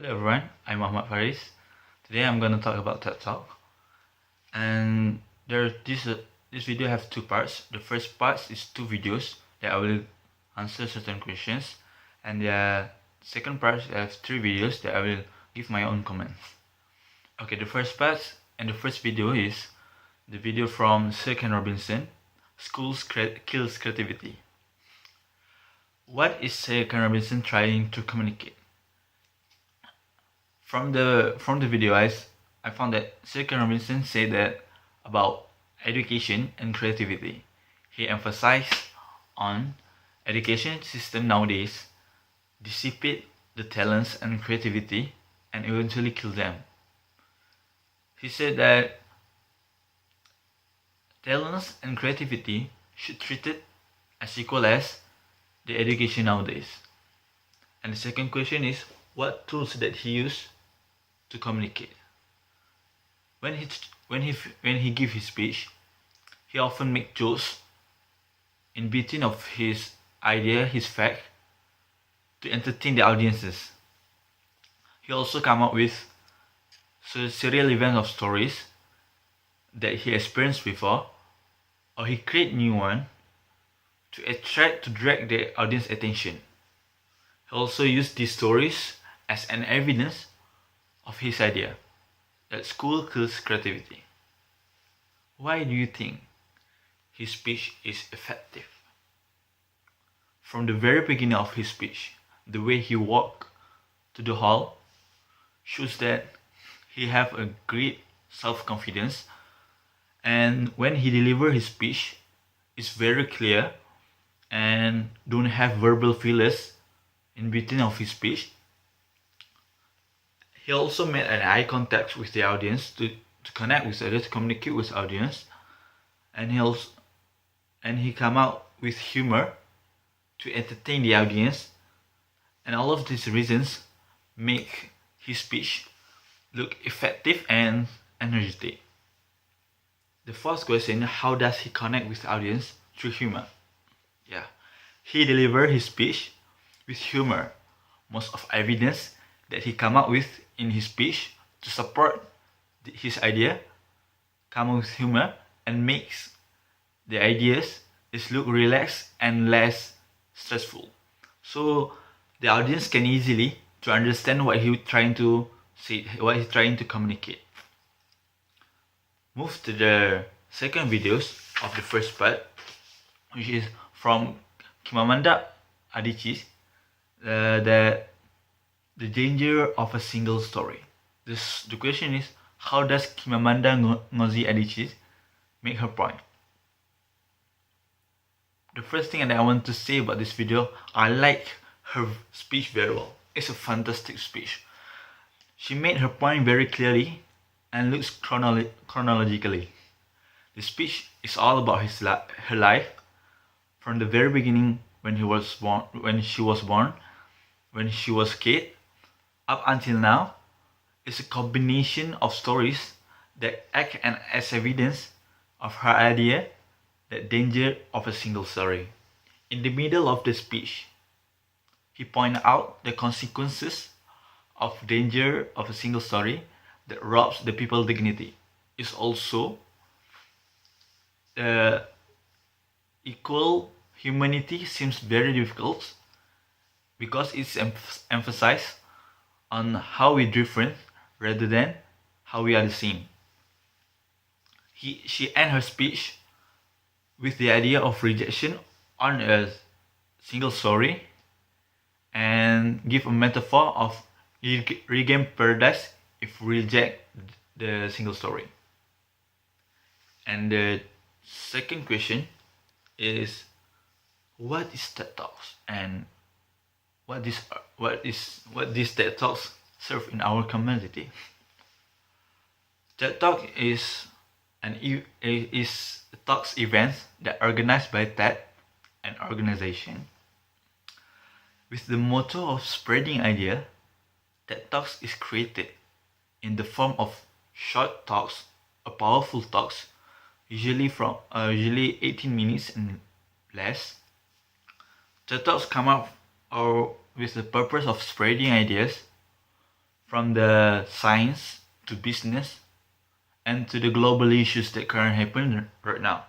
Hello everyone, I'm Faris. Today I'm going to talk about TED Talk. And this video have two parts. The first part is two videos that I will answer certain questions, and the second part I have three videos that I will give my own comments. Okay, the first part and the first video is the video from Sir Ken Robinson, Schools Kills Creativity. What is Sir Ken Robinson trying to communicate? From the video, I found that Sir Ken Robinson said that about education and creativity. He emphasized on education system nowadays dissipate the talents and creativity and eventually kill them. He said that talents and creativity should treat it as equal as the education nowadays. And the second question is, what tools that he used to communicate? When he give his speech, he often make jokes in between of his idea, his fact, to entertain the audiences. He also come up with serial events of stories that he experienced before, or he create new one to drag the audience attention. He also used these stories as an evidence of his idea that school kills creativity. Why do you think his speech is effective? From the very beginning of his speech, the way he walked to the hall shows that he have a great self-confidence, and when he deliver his speech, it's very clear and don't have verbal fillers in between of his speech. He also made an eye contact with the audience to connect with others, to communicate with audience, and he come out with humor to entertain the audience, and all of these reasons make his speech look effective and energetic. The first question: how does he connect with the audience through humor? Yeah, he delivered his speech with humor. Most of evidence that he come up with in his speech to support his idea come with humor and makes the ideas look relaxed and less stressful, so the audience can easily to understand what he's trying to say, what he's trying to communicate. Move to the second videos of the first part, which is from Chimamanda Adichie, the danger of a single story. The question is, how does Chimamanda Ngozi Adichie make her point? The first thing that I want to say about this video, I like her speech very well. It's a fantastic speech. She made her point very clearly and looks chronologically. The speech is all about her life from the very beginning when she was born, when she was a kid, up until now. It's a combination of stories that act as evidence of her idea, the danger of a single story. In the middle of the speech, he pointed out the consequences of danger of a single story that robs the people's dignity. It's also equal humanity seems very difficult because it's emphasized on how we different rather than how we are the same. She ended her speech with the idea of rejection on a single story and give a metaphor of regain paradise if we reject the single story. And the second question is, what is TED Talks and what these TED Talks serve in our community? TED Talk is talks events that organized by TED, an organization. With the motto of spreading idea, TED Talks is created in the form of short talks, or powerful talks, usually 18 minutes and less. TED Talks come up with the purpose of spreading ideas from the science to business and to the global issues that currently happen right now.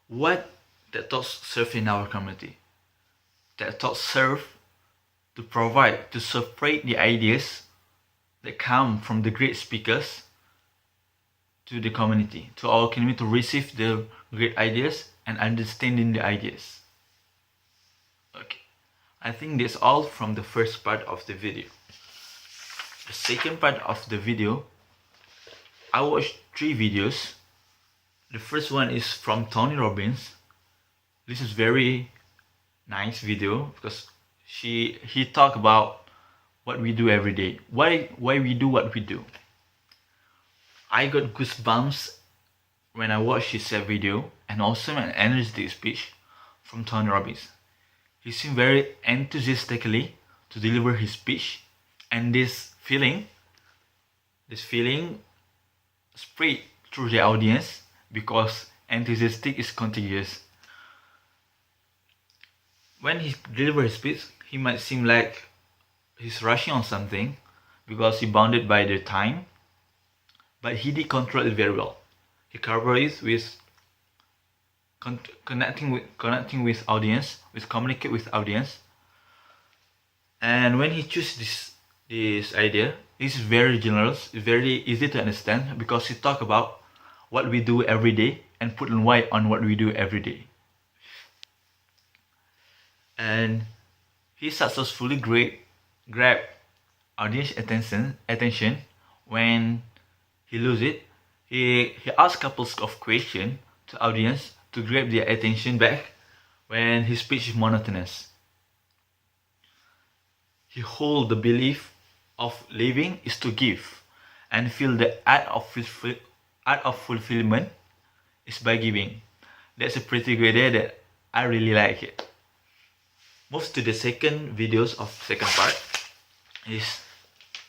What TEDTalks serve in our community? TEDTalks serve to provide, to separate the ideas that come from the great speakers to the community, to our community, to receive the great ideas and understanding the ideas. Okay, I think that's all from the first part of the video. The second part of the video, I watched 3 videos. The first one is from Tony Robbins. This is very nice video because he talked about what we do every day, why we do what we do. I got goosebumps when I watched his video, and also an energetic speech from Tony Robbins. He seemed very enthusiastically to deliver his speech, and this feeling spread through the audience because enthusiastic is contagious. When he delivers his speech, he might seem like he's rushing on something because he bounded by the time, but he did control it very well. He covered it with connecting with audience, with communicate with audience. And when he chooses this idea, it's very generous, it's very easy to understand because he talk about what we do every day and put in white on what we do every day. And he successfully grabbed audience attention when he lose it. He asked couples of questions to audience to grab their attention back when his speech is monotonous. He hold the belief of living is to give, and feel the art of fulfillment is by giving. That's a pretty good idea that I really like it. Move to the second videos of second part is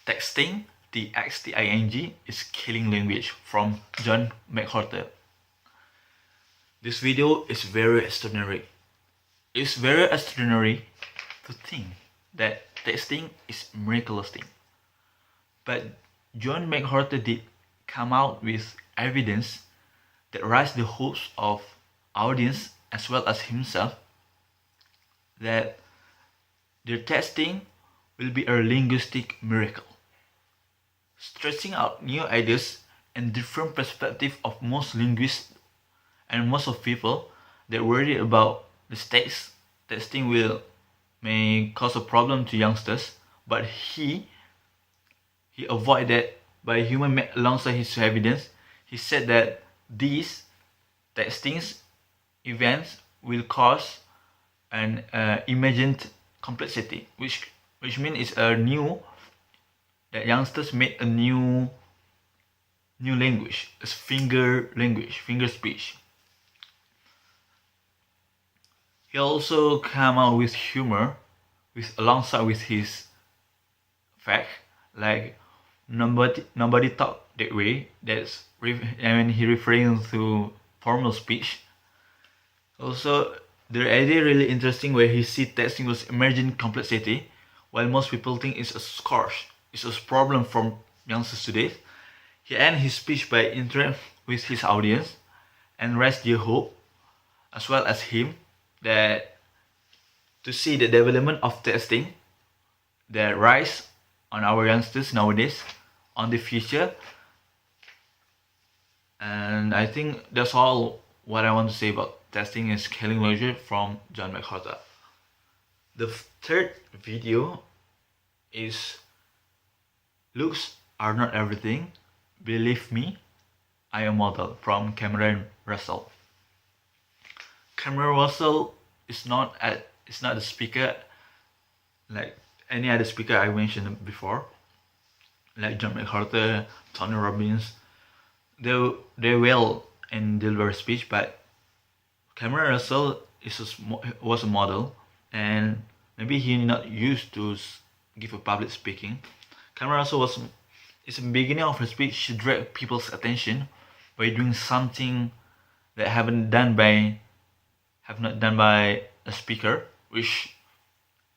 texting, TXTING, is killing language from John McWhorter. This video is very extraordinary. It's very extraordinary to think that texting is a miraculous thing. But John McWhorter did come out with evidence that raised the hopes of audience as well as himself that their texting will be a linguistic miracle, stretching out new ideas and different perspectives of most linguists and most of people that worry about the texting may cause a problem to youngsters, but he avoided that by human alongside his evidence. He said that these texting events will cause an imagined complexity, which means it's a new, that youngsters made a new language, a finger language, finger speech. He also came out with humor, alongside with his fact, like nobody talk that way. That's when he referring to formal speech. Also, the idea really interesting where he see texting was emerging complexity, while most people think it's a scourge, it's a problem from youngsters today. He ended his speech by interacting with his audience and raised their hope, as well as him, that to see the development of texting that rise on our youngsters nowadays, on the future. And I think that's all what I want to say about texting is scaling logic from John McWhorter. The third video is looks are not everything. Believe me, I am model from Cameron Russell. Cameron Russell is not a speaker like any other speaker I mentioned before, like John McWhorter, Tony Robbins. They well in deliver speech, but Cameron Russell was a model, and maybe he not used to give a public speaking. Cameron Russell it's the beginning of her speech. She dragged people's attention by doing something that have not done by a speaker, which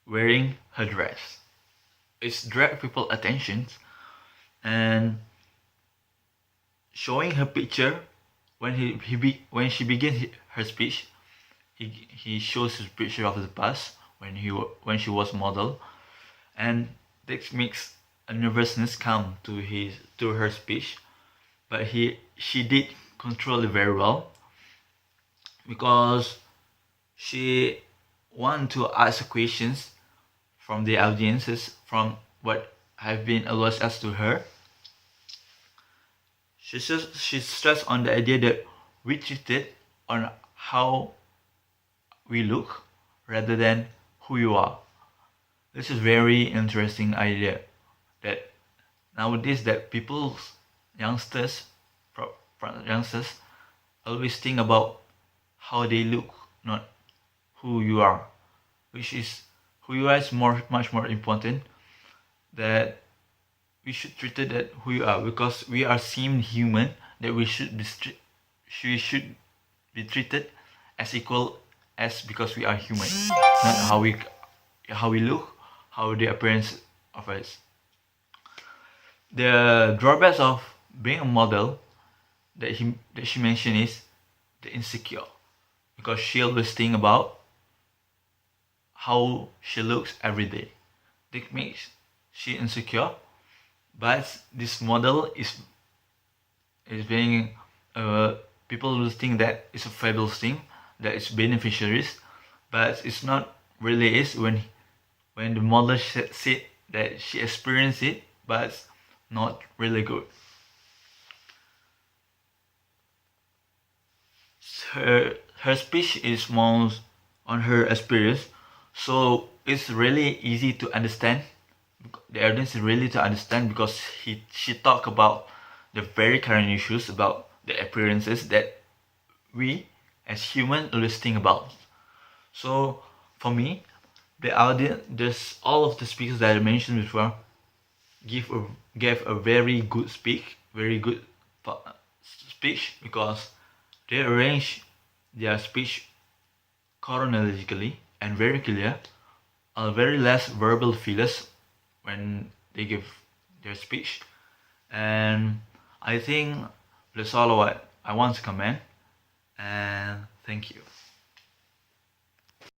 wearing her dress. it's drag people attention, and showing her picture when when she begins her speech, he shows his picture of the past when she was model, and this makes a nervousness come to her speech, but she did control it very well, because she want to ask questions from the audiences from what have been always asked to her. She stressed on the idea that we treated on how we look rather than who you are. This is very interesting idea that nowadays that youngsters, youngsters always think about how they look, not who you are, which is who you are is much more important. That we should treat it that who you are, because we are seen human, that we should be treated as equal as, because we are human, not how we look, how the appearance of us. The drawbacks of being a model that she mentioned is the insecure, because she always think about how she looks every day. That makes she insecure. But this model is being people will think that it's a fabulous thing, that it's beneficiaries, but it's not really is when the model said that she experienced it, but it's not really good. Her speech is more on her experience, so it's really easy to understand. The audience is really to understand, because she talked about the very current issues about the appearances that we as humans always think about. So for me, the audience, there's all of the speakers that I mentioned before, gave a very good speech, because they arrange their speech chronologically and very clear, very less verbal fillers when they give their speech. And I think that's all what I want to comment, and thank you.